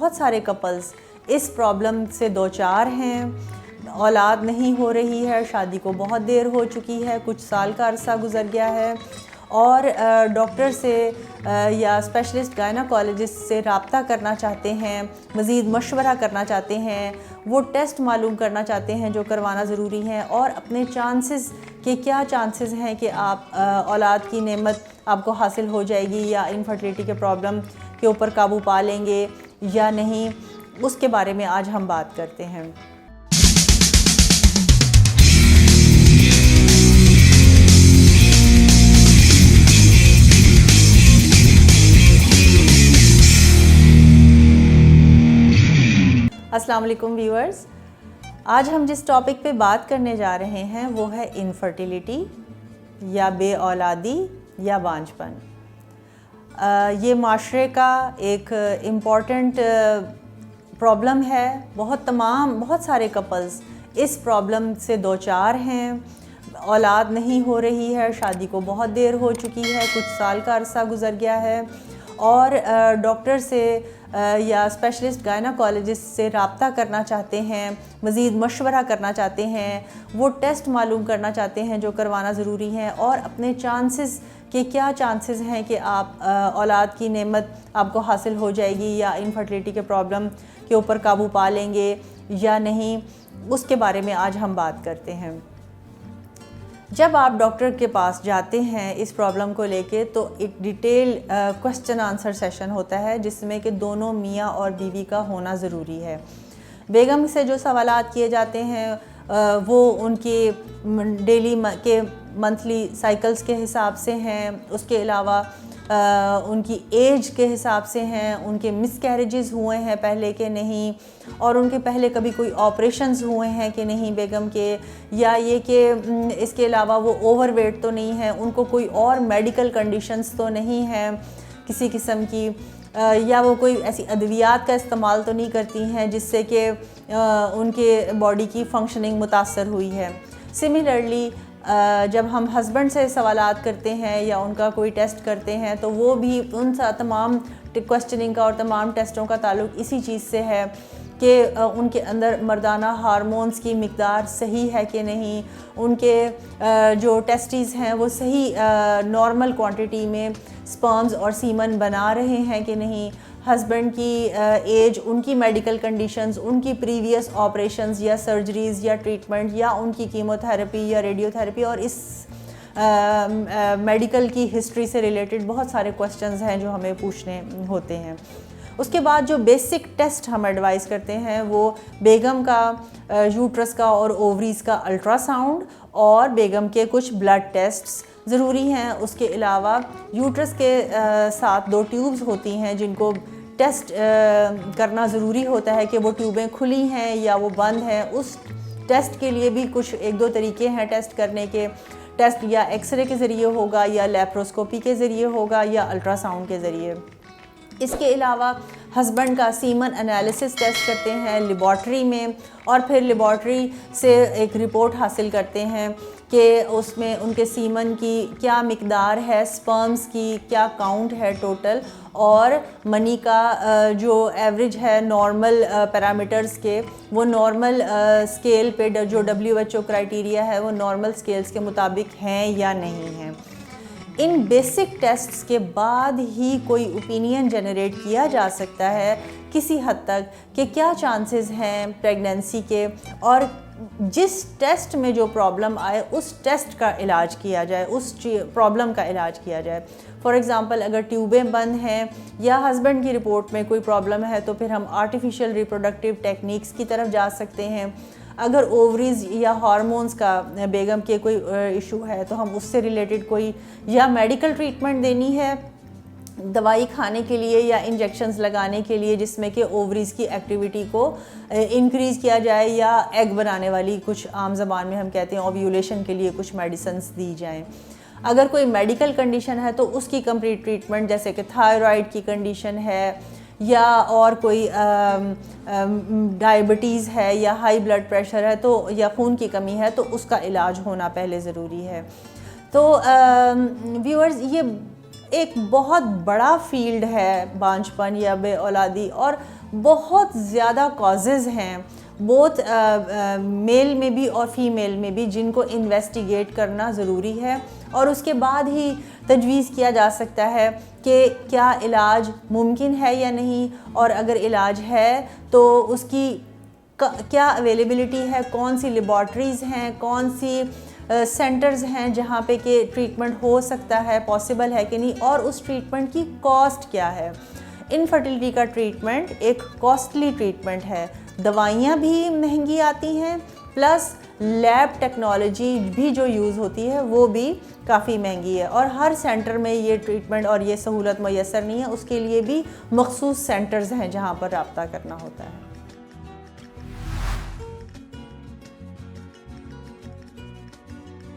बहुत सारे कपल्स इस प्रॉब्लम से दो चार हैं। औलाद नहीं हो रही है, शादी को बहुत देर हो चुकी है, कुछ साल का अरसा गुजर गया है और डॉक्टर से या स्पेशलिस्ट गायनाकोलॉजिस्ट से रब्ता करना चाहते हैं, मज़ीद मशवरा करना चाहते हैं, वो टेस्ट मालूम करना चाहते हैं जो करवाना ज़रूरी है, और अपने चांसेस कि क्या चांसेस हैं कि आप औलाद की नेमत आपको हासिल हो जाएगी या इनफर्टिलिटी के प्रॉब्लम के ऊपर काबू पा लेंगे या नहीं, उसके बारे में आज हम बात करते हैं। अस्सलाम वालेकुम व्यूअर्स, आज हम जिस टॉपिक पे बात करने जा रहे हैं वो है इनफर्टिलिटी या बे औलादी या बांझपन। ये माशरे का एक इम्पॉर्टेंट प्रॉब्लम है। बहुत सारे कपल्स इस प्रॉब्लम से दो चार हैं। औलाद नहीं हो रही है, शादी को बहुत देर हो चुकी है, कुछ साल का अरसा गुजर गया है और डॉक्टर से या स्पेशलिस्ट गायनाकोलॉजिस्ट से रब्ता करना चाहते हैं, मज़ीद मशवरा करना चाहते हैं, वो टेस्ट मालूम करना चाहते हैं जो करवाना ज़रूरी है, और अपने चांसेस कि क्या चांसेस हैं कि आप औलाद की नेमत आपको हासिल हो जाएगी या इनफर्टिलिटी के प्रॉब्लम के ऊपर काबू पा लेंगे या नहीं, उसके बारे में आज हम बात करते हैं। जब आप डॉक्टर के पास जाते हैं इस प्रॉब्लम को लेके तो एक डिटेल क्वेश्चन आंसर सेशन होता है जिसमें कि दोनों मियाँ और बीवी का होना ज़रूरी है। बेगम से जो सवालात किए जाते हैं वो उनके डेली के मंथली साइकिल्स के हिसाब से हैं, उसके अलावा उनकी एज के हिसाब से हैं, उनके मिसकैरेजेस हुए हैं पहले के नहीं, और उनके पहले कभी कोई ऑपरेशंस हुए हैं कि नहीं बेगम के, या ये कि इसके अलावा वो ओवरवेट तो नहीं है, उनको कोई और मेडिकल कंडीशंस तो नहीं है किसी किस्म की, या वो कोई ऐसी अद्वियात का इस्तेमाल तो नहीं करती हैं जिससे कि उनके बॉडी की फंक्शनिंग मुतासर हुई है। सिमिलरली जब हम हस्बैंड से सवालात करते हैं या उनका कोई टेस्ट करते हैं तो वो भी उन तमाम क्वेश्चनिंग का और तमाम टेस्टों का ताल्लुक़ इसी चीज़ से है कि उनके अंदर मर्दाना हार्मोन्स की मिक़दार सही है कि नहीं, उनके जो टेस्टिस हैं वो सही नॉर्मल क्वांटिटी में स्पर्म्स और सीमन बना रहे हैं कि नहीं, हस्बैंड की एज, उनकी मेडिकल कंडीशंस, उनकी प्रीवियस ऑपरेशंस या सर्जरीज़ या ट्रीटमेंट या उनकी कीमोथेरेपी या रेडियोथेरेपी, और इस मेडिकल की हिस्ट्री से रिलेटेड बहुत सारे क्वेश्चंस हैं जो हमें पूछने होते हैं। उसके बाद जो बेसिक टेस्ट हम एडवाइस करते हैं वो बेगम का यूट्रस का और ओवरीज़ का अल्ट्रासाउंड और बेगम के कुछ ब्लड टेस्ट्स ज़रूरी हैं। उसके अलावा यूट्रस के साथ दो ट्यूब्स होती हैं जिनको टेस्ट करना ज़रूरी होता है कि वो ट्यूबें खुली हैं या वो बंद हैं। उस टेस्ट के लिए भी कुछ एक दो तरीके हैं टेस्ट करने के। टेस्ट या एक्सरे के ज़रिए होगा या लेप्रोस्कोपी के ज़रिए होगा या अल्ट्रासाउंड के ज़रिए। इसके अलावा हस्बैंड का सीमन एनालिसिस टेस्ट करते हैं लेबॉर्ट्री में, और फिर लेबॉर्ट्री से एक रिपोर्ट हासिल करते हैं कि उसमें उनके सीमन की क्या मिक़दार है, स्पर्म्स की क्या काउंट है टोटल, और मनी का जो एवरेज है नॉर्मल पैरामीटर्स के, वो नॉर्मल स्केल पे जो WHO क्राइटेरिया है वो नॉर्मल स्केल्स के मुताबिक हैं या नहीं हैं। इन बेसिक टेस्ट्स के बाद ही कोई ओपिनियन जनरेट किया जा सकता है किसी हद तक कि क्या चांसेस हैं प्रेगनेंसी के, और जिस टेस्ट में जो प्रॉब्लम आए उस टेस्ट का इलाज किया जाए, उस प्रॉब्लम का इलाज किया जाए। फॉर एग्ज़ाम्पल अगर ट्यूबें बंद हैं या हस्बैंड की रिपोर्ट में कोई प्रॉब्लम है तो फिर हम आर्टिफिशियल रिप्रोडक्टिव टेक्निक्स की तरफ जा सकते हैं। अगर ओवरीज़ या हार्मोन्स का बेगम के कोई इशू है तो हम उससे रिलेटेड कोई या मेडिकल ट्रीटमेंट देनी है, दवाई खाने के लिए या इंजेक्शंस लगाने के लिए जिसमें कि ओवरीज़ की एक्टिविटी को इंक्रीज़ किया जाए, या एग बनाने वाली कुछ आम ज़बान में हम कहते हैं ओव्यूलेशन के लिए कुछ मेडिसिन्स दी जाएँ। अगर कोई मेडिकल कंडीशन है तो उसकी कंप्लीट ट्रीटमेंट, जैसे कि थायराइड की कंडीशन है या और कोई डायबिटीज़ है या हाई ब्लड प्रेशर है तो, या खून की कमी है तो उसका इलाज होना पहले ज़रूरी है। तो व्यूअर्स, ये एक बहुत बड़ा फील्ड है बांझपन या बे औलादी, और बहुत ज़्यादा कॉजेज़ हैं बोथ मेल में भी और फीमेल में भी, जिनको इन्वेस्टिगेट करना ज़रूरी है और उसके बाद ही तजवीज़ किया जा सकता है कि क्या इलाज मुमकिन है या नहीं, और अगर इलाज है तो उसकी क्या अवेलेबिलिटी है, कौन सी लेबॉर्ट्रीज़ हैं, कौन सी सेंटर्स हैं जहाँ पे कि ट्रीटमेंट हो सकता है, पॉसिबल है कि नहीं, और उस ट्रीटमेंट की कॉस्ट क्या है। इनफर्टिलिटी का ट्रीटमेंट एक कॉस्टली ट्रीटमेंट है, दवाइयाँ भी महंगी आती हैं, प्लस लैब टेक्नोलॉजी भी जो यूज़ होती है वो भी काफ़ी महंगी है, और हर सेंटर में ये ट्रीटमेंट और ये सहूलत मैसर नहीं है। उसके लिए भी मखसूस सेंटर्स हैं जहाँ पर रब्ता करना होता है।